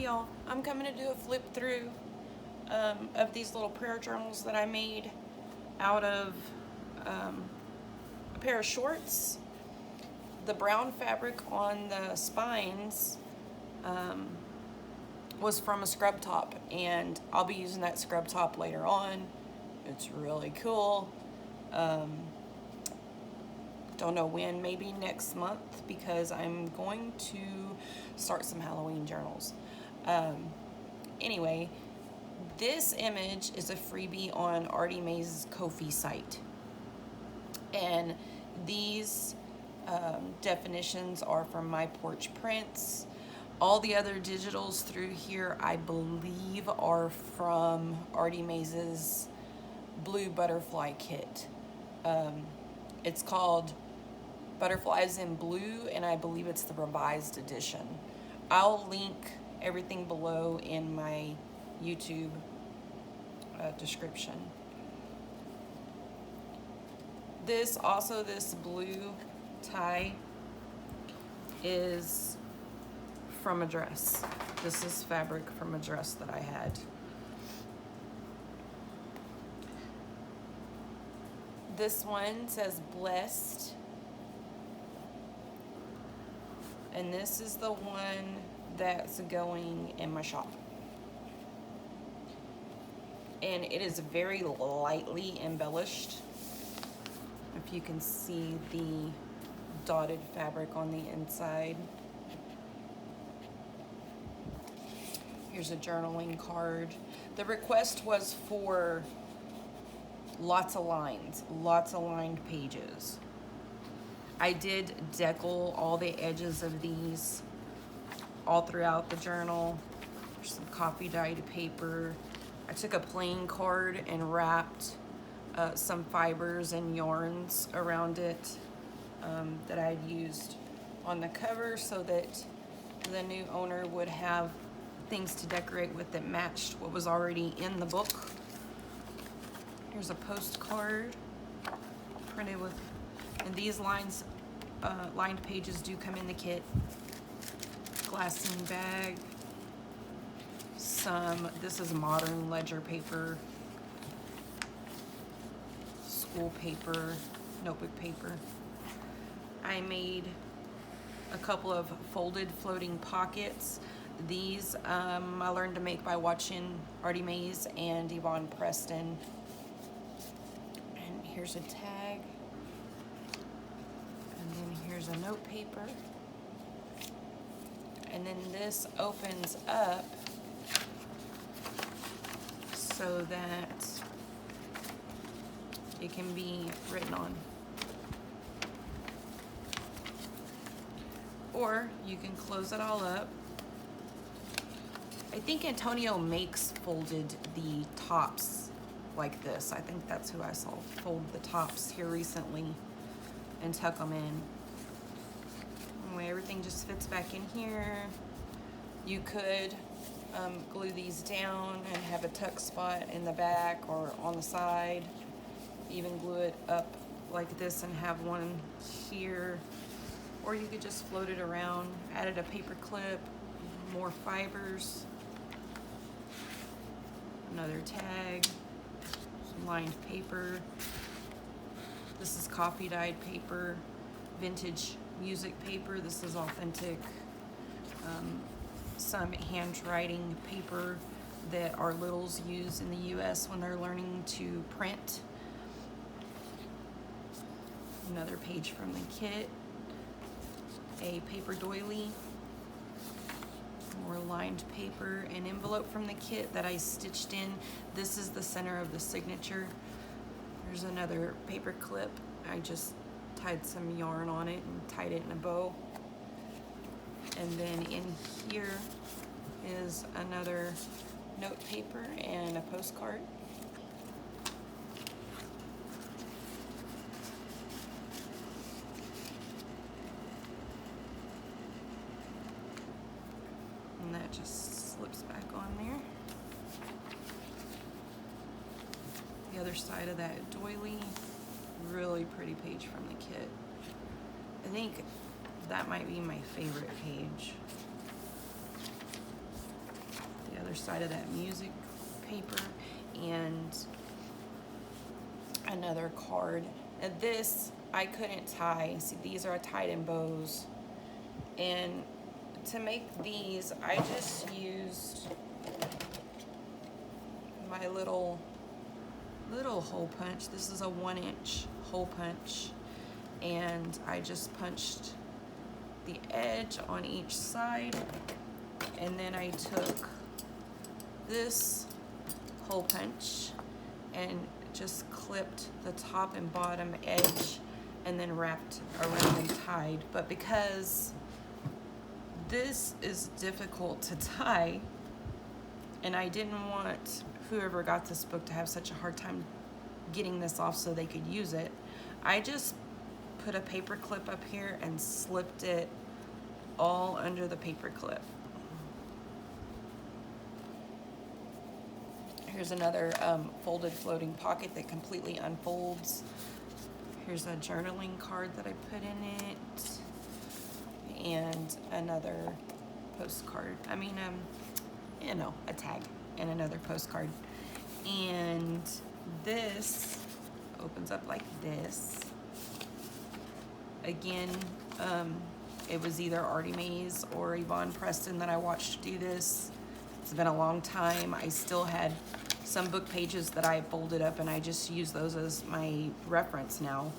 y'all, I'm coming to do a flip through of these little prayer journals that I made out of a pair of shorts. The brown fabric on the spines was from a scrub top, and I'll be using that scrub top later on. It's really cool. Don't know when, maybe next month, because I'm going to start some Halloween journals. Anyway, this image is a freebie on Artymaze's Ko-fi site. And these definitions are from My Porch Prints. All the other digitals through here, I believe, are from Artymaze's Blue Butterfly Kit. It's called Butterflies in Blue, and I believe it's the revised edition. I'll link everything below in my YouTube description. This blue tie is from a dress. This is fabric from a dress that I had. This one says blessed. And this is the one that's going in my shop. And it is very lightly embellished. If you can see the dotted fabric on the inside. Here's a journaling card. The request was for lots of lines, lots of lined pages. I did decal all the edges of these all throughout the journal. There's some coffee dyed paper. I took a plain card and wrapped some fibers and yarns around it that I had used on the cover so that the new owner would have things to decorate with that matched what was already in the book. Here's a postcard printed with, and these lined pages do come in the kit. Glassine bag. This is modern ledger paper, school paper, notebook paper. I made a couple of folded floating pockets. These I learned to make by watching Artymaze and Yvonne Preston. And here's a tag. And then here's a note paper. And then this opens up so that it can be written on. Or you can close it all up. I think Antonio makes folded the tops like this. I think that's who I saw fold the tops here recently and tuck them in. Anyway, everything just fits back in here. You could glue these down and have a tuck spot in the back or on the side. Even glue it up like this and have one here. Or you could just float it around. Added a paper clip, more fibers. Another tag, some lined paper. This is coffee dyed paper, vintage music paper. This is authentic. Some handwriting paper that our littles use in the US when they're learning to print. Another page from the kit. A paper doily. More lined paper, an envelope from the kit that I stitched in. This is the center of the signature. There's another paper clip. I just tied some yarn on it and tied it in a bow. And then in here is another note paper and a postcard. And that just slips back on there. The other side of that doily, really pretty page from the kit. I think that might be my favorite page. the other side of that music paper, and another card. And this I couldn't tie. See, these are tied in bows, and to make these I just used my little hole punch. This is a 1-inch hole punch, and I just punched the edge on each side, and then I took this hole punch and just clipped the top and bottom edge and then wrapped around and tied. But because this is difficult to tie, and I didn't want whoever got this book to have such a hard time getting this off so they could use it, I just put a paper clip up here and slipped it all under the paper clip. Here's another folded floating pocket that completely unfolds. Here's a journaling card that I put in it, and another postcard. I mean, you know, a tag and another postcard. And this opens up like this. Again, it was either Artymaze or Yvonne Preston that I watched do this. It's been a long time. I still had some book pages that I folded up, and I just use those as my reference now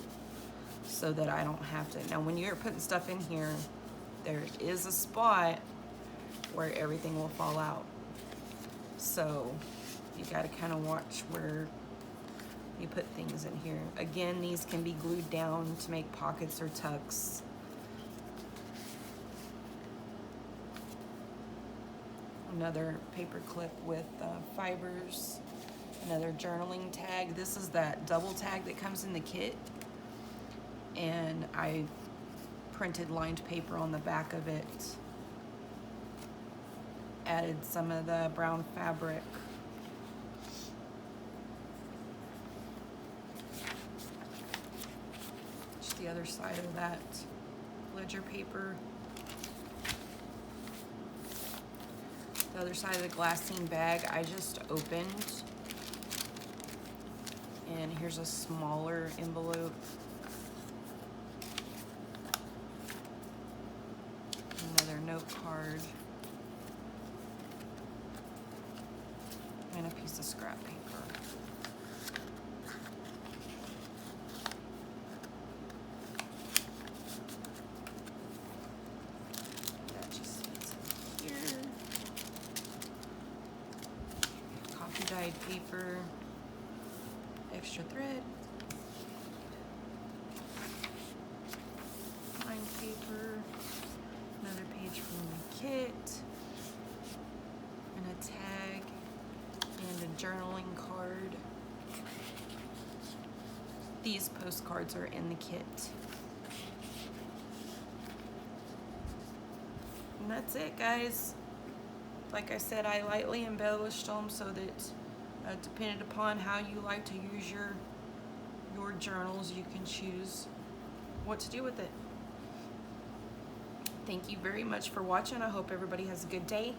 so that I don't have to. Now, when you're putting stuff in here, there is a spot where everything will fall out. So you got to kind of watch where you put things in here. Again, these can be glued down to make pockets or tucks. Another paper clip with fibers, another journaling tag. This is that double tag that comes in the kit, and I printed lined paper on the back of it, added some of the brown fabric. Just the other side of that ledger paper. The other side of the glassine bag I just opened, and here's a smaller envelope. Another note card, and a piece of scrap paper. That just fits in here. Coffee dyed paper, extra thread, lined paper, another page from the kit, and a tag, and a journaling card. These postcards are in the kit. And that's it, guys. Like I said, I lightly embellished them so that depending upon how you like to use your journals, you can choose what to do with it. Thank you very much for watching. I hope everybody has a good day.